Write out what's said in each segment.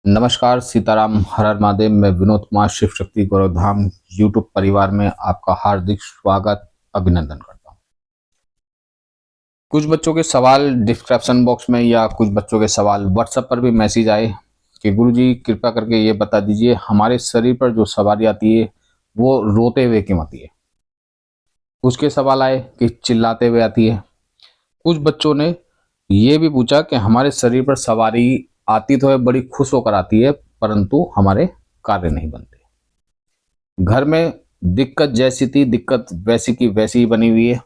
नमस्कार, सीताराम, हर हर महादेव। मैं विनोद कुमार शिव शक्ति गौरव धाम यूट्यूब परिवार में आपका हार्दिक स्वागत अभिनंदन करता हूँ। कुछ बच्चों के सवाल डिस्क्रिप्शन बॉक्स में या कुछ बच्चों के सवाल व्हाट्सएप पर भी मैसेज आए कि गुरुजी कृपा करके ये बता दीजिए, हमारे शरीर पर जो सवारी आती है वो रोते हुए क्यों आती है। उसके सवाल आए कि चिल्लाते हुए आती है। कुछ बच्चों ने ये भी पूछा कि हमारे शरीर पर सवारी आती तो है, बड़ी खुश होकर आती है, परंतु हमारे कार्य नहीं बनते। घर में दिक्कत जैसी थी, दिक्कत वैसी की वैसी ही बनी हुई है।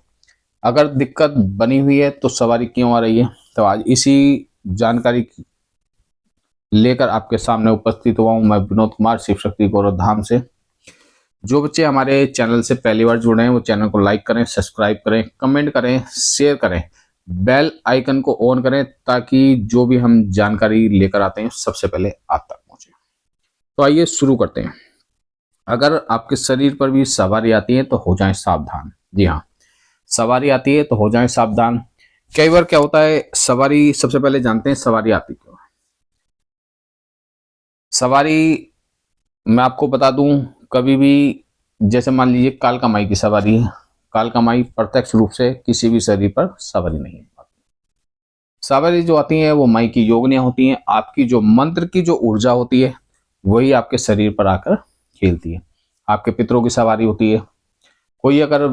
अगर दिक्कत बनी हुई है तो सवारी क्यों आ रही है, तो आज इसी जानकारी लेकर आपके सामने उपस्थित हुआ हूं मैं, विनोद कुमार शिव शक्ति गौरव धाम से। जो बच्चे हमारे चैनल से पहली बार जुड़े हैं वो चैनल को लाइक करें, सब्सक्राइब करें, कमेंट करें, शेयर करें, बेल आइकन को ऑन करें ताकि जो भी हम जानकारी लेकर आते हैं सबसे पहले आप तक पहुंचे। तो आइए शुरू करते हैं। अगर आपके शरीर पर भी सवारी आती है तो हो जाएं सावधान। जी हाँ, सवारी आती है तो हो जाएं सावधान। कई बार क्या होता है, सवारी, सबसे पहले जानते हैं सवारी आती क्यों है। सवारी मैं आपको बता दूं, कभी भी जैसे मान लीजिए काल कमाई की सवारी है, काल कमाई प्रत्यक्ष रूप से किसी भी शरीर पर सवारी नहीं है। सवारी जो आती है वो माई की योगनियां होती हैं। आपकी जो मंत्र की जो ऊर्जा होती है वही आपके शरीर पर आकर खेलती है। आपके पितरों की सवारी होती है। कोई अगर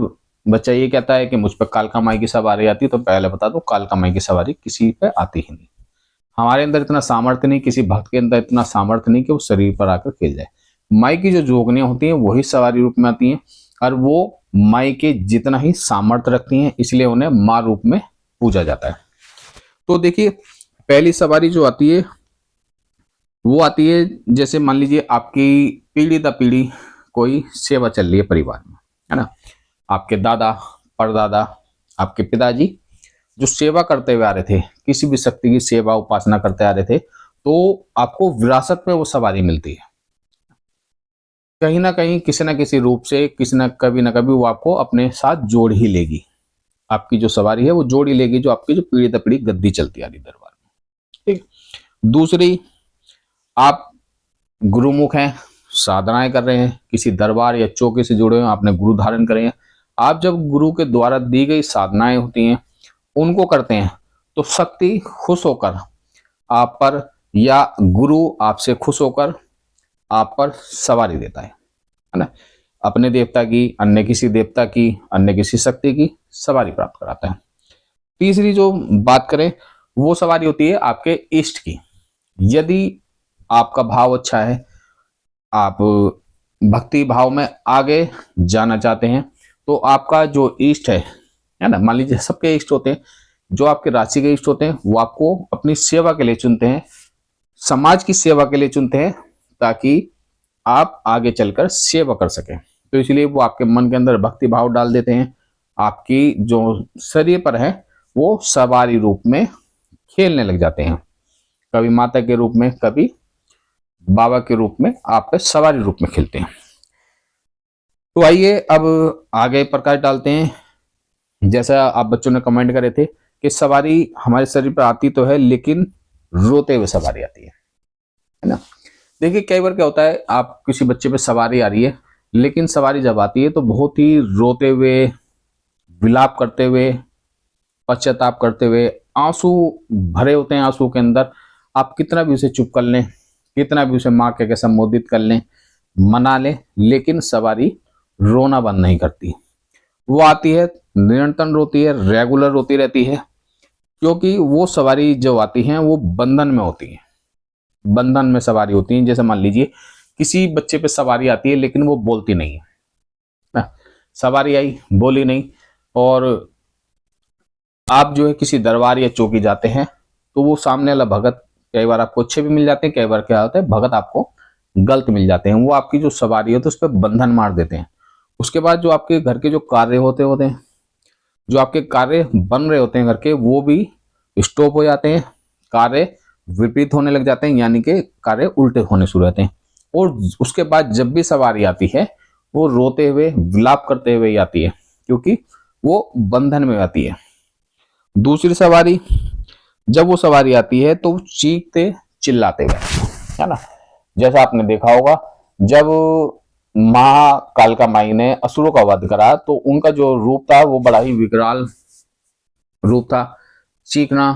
बच्चा ये कहता है कि मुझ पर कालका माई की सवारी आती है, तो पहले बता दो कालका माई की सवारी किसी पे आती ही नहीं। हमारे अंदर इतना सामर्थ्य नहीं, किसी भक्त के अंदर इतना सामर्थ्य नहीं कि वो शरीर पर आकर खेल जाए। माई की जो जोगनियां होती हैं वही सवारी रूप में आती हैं और वो माई के जितना ही सामर्थ्य रखती हैं, इसलिए उन्हें मां रूप में पूजा जाता है। तो देखिए, पहली सवारी जो आती है वो आती है, जैसे मान लीजिए आपकी पीढ़ी दर पीढ़ी कोई सेवा चल रही है परिवार में, है ना। आपके दादा परदादा, आपके पिताजी जो सेवा करते हुए आ रहे थे, किसी भी शक्ति की सेवा उपासना करते आ रहे थे, तो आपको विरासत में वो सवारी मिलती है। कहीं ना कहीं किसी ना किसी रूप से, किसी ना कभी वो आपको अपने साथ जोड़ ही लेगी। आपकी जो सवारी है वो जोड़ ही लेगी, जो आपकी जो पीढ़ी दर पीढ़ी गद्दी चलती आ रही दरबार में। ठीक। दूसरी, आप गुरुमुख हैं, साधनाएं कर रहे हैं, किसी दरबार या चौके से जुड़े हुए हैं, आपने गुरु धारण करे हैं। आप जब गुरु के द्वारा दी गई साधनाएं होती हैं उनको करते हैं तो शक्ति खुश होकर आप पर, या गुरु आपसे खुश होकर आप पर सवारी देता है ना। अपने देवता की, अन्य किसी देवता की, अन्य किसी शक्ति की सवारी प्राप्त कराता है। तीसरी जो बात करें वो सवारी होती है आपके इष्ट की। यदि आपका भाव अच्छा है, आप भक्ति भाव में आगे जाना चाहते हैं, तो आपका जो इष्ट है ना, मान लीजिए सबके इष्ट होते हैं, जो आपके राशि के इष्ट होते हैं वो आपको अपनी सेवा के लिए चुनते हैं, समाज की सेवा के लिए चुनते हैं, ताकि आप आगे चलकर सेवा कर सकें। तो इसलिए वो आपके मन के अंदर भक्ति भाव डाल देते हैं। आपकी जो शरीर पर है वो सवारी रूप में खेलने लग जाते हैं, कभी माता के रूप में, कभी बाबा के रूप में, आप पे सवारी रूप में खेलते हैं। तो आइए अब आगे प्रकाश डालते हैं। जैसा आप बच्चों ने कमेंट करे थे कि सवारी हमारे शरीर पर आती तो है लेकिन रोते हुए सवारी आती है ना। देखिए, कई बार क्या होता है, आप किसी बच्चे पे सवारी आ रही है, लेकिन सवारी जब आती है तो बहुत ही रोते हुए, विलाप करते हुए, पश्चाताप करते हुए, आंसू भरे होते हैं आंसू के अंदर। आप कितना भी उसे चुप कर लें, कितना भी उसे माँ के संबोधित कर लें, मना लें, लेकिन सवारी रोना बंद नहीं करती। वो आती है, निरंतर रोती है, रेगुलर रोती रहती है, क्योंकि वो सवारी जो आती हैं वो बंधन में होती है, बंधन में सवारी होती है। जैसे मान लीजिए किसी बच्चे पे सवारी आती है लेकिन वो बोलती नहीं है ना, सवारी आई बोली नहीं, और आप जो है किसी दरबार या चौकी जाते हैं तो वो सामने वाला भगत, कई बार आपको अच्छे भी मिल जाते हैं, कई बार क्या होता है भगत आपको गलत मिल जाते हैं। वो आपकी जो सवारी है तो उस पर बंधन मार देते हैं। उसके बाद जो आपके घर के जो कार्य होते हैं, जो आपके कार्य बन रहे होते हैं घर के, वो भी स्टॉप हो जाते हैं, कार्य विपरीत होने लग जाते हैं, यानी कि कार्य उल्टे होने शुरू होते हैं। और उसके बाद जब भी सवारी आती है वो रोते हुए, विलाप करते हुए आती है, क्योंकि वो बंधन में आती है। दूसरी सवारी, जब वो सवारी आती है तो चीखते चिल्लाते हुए, है ना। जैसा आपने देखा होगा, जब माँ कालका माई ने असुरों का वध करा तो उनका जो रूप था वो बड़ा ही विकराल रूप था। चीखना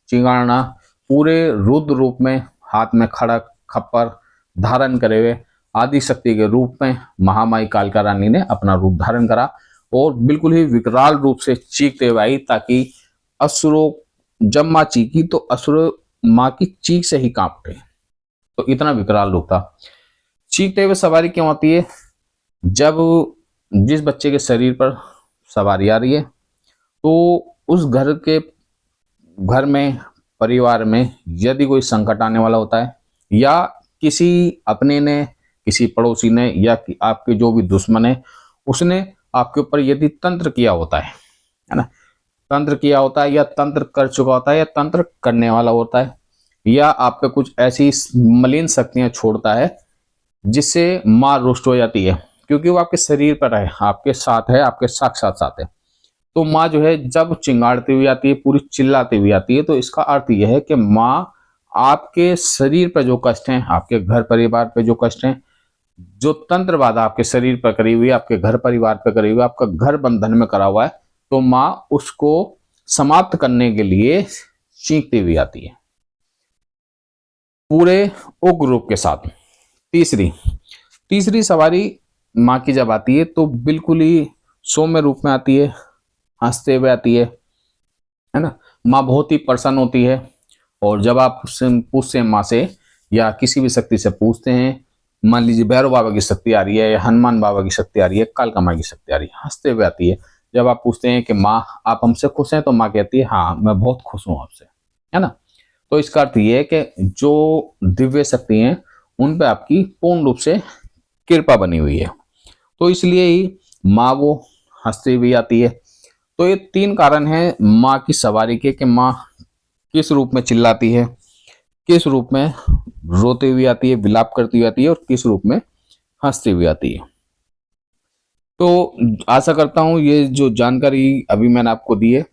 चिंगाड़ना, पूरे रुद्र रूप में, हाथ में खड़ग खप्पर धारण करे हुए आदि शक्ति के रूप में महामाई कालका रानी ने अपना रूप धारण करा और बिल्कुल ही विकराल रूप से चीखते हुए आई, ताकि असुरों, जब माँ चीखी तो असुर माँ की चीख से ही कांप उठे। तो इतना विकराल रूप था। चीखते हुए सवारी क्यों आती है? जब जिस बच्चे के शरीर पर सवारी आ रही है तो उस घर में, परिवार में यदि कोई संकट आने वाला होता है, या किसी अपने ने, किसी पड़ोसी ने, या आपके जो भी दुश्मन है उसने आपके ऊपर यदि तंत्र किया होता है ना, तंत्र किया होता है या तंत्र कर चुका होता है या तंत्र करने वाला होता है, या आप पे कुछ ऐसी मलिन शक्तियां छोड़ता है जिससे माँ रुष्ट हो जाती है, क्योंकि वो आपके शरीर पर है, आपके साथ है, आपके साक्षात साथ है। तो माँ जो है जब चिंगाड़ती हुई आती है, पूरी चिल्लाती हुई आती है, तो इसका अर्थ यह है कि माँ आपके शरीर पर जो कष्ट हैं, आपके घर परिवार पे जो कष्ट हैं, जो तंत्र बाधा आपके शरीर पर करी हुई है, आपके घर परिवार पर करी हुई है, आपका घर बंधन में करा हुआ है, तो माँ उसको समाप्त करने के लिए चीखती हुई आती है पूरे उग्र रूप के साथ। तीसरी सवारी माँ की जब आती है तो बिल्कुल ही सौम्य रूप में आती है, हंसते हुए आती है ना। माँ बहुत ही प्रसन्न होती है, और जब आप पूछते हैं माँ से या किसी भी शक्ति से पूछते हैं, मान लीजिए भैरव बाबा की शक्ति आ रही है, या हनुमान बाबा की शक्ति आ रही है, कालका माँ की शक्ति आ रही है, हंसते हुए आती है। जब आप पूछते हैं कि माँ आप हमसे खुश हैं, तो माँ कहती है हाँ मैं बहुत खुश हूँ आपसे, है ना। तो इसका अर्थ ये है कि जो दिव्य शक्ति हैं उन पे आपकी पूर्ण रूप से कृपा बनी हुई है, तो इसलिए ही माँ वो हंसती हुई आती है। तो ये 3 कारण हैं माँ की सवारी के, कि माँ किस रूप में चिल्लाती है, किस रूप में रोती हुई आती है, विलाप करती हुई आती है, और किस रूप में हंसती हुई आती है। तो आशा करता हूँ ये जो जानकारी अभी मैंने आपको दी है,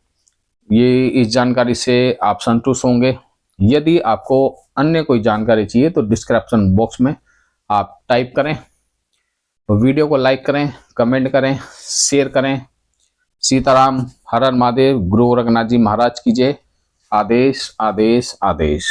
ये इस जानकारी से आप संतुष्ट होंगे। यदि आपको अन्य कोई जानकारी चाहिए तो डिस्क्रिप्शन बॉक्स में आप टाइप करें, वीडियो को लाइक करें, कमेंट करें, शेयर करें। सीताराम, हर हर महादेव, गुरु गोरखनाथ जी महाराज की जय। आदेश आदेश आदेश।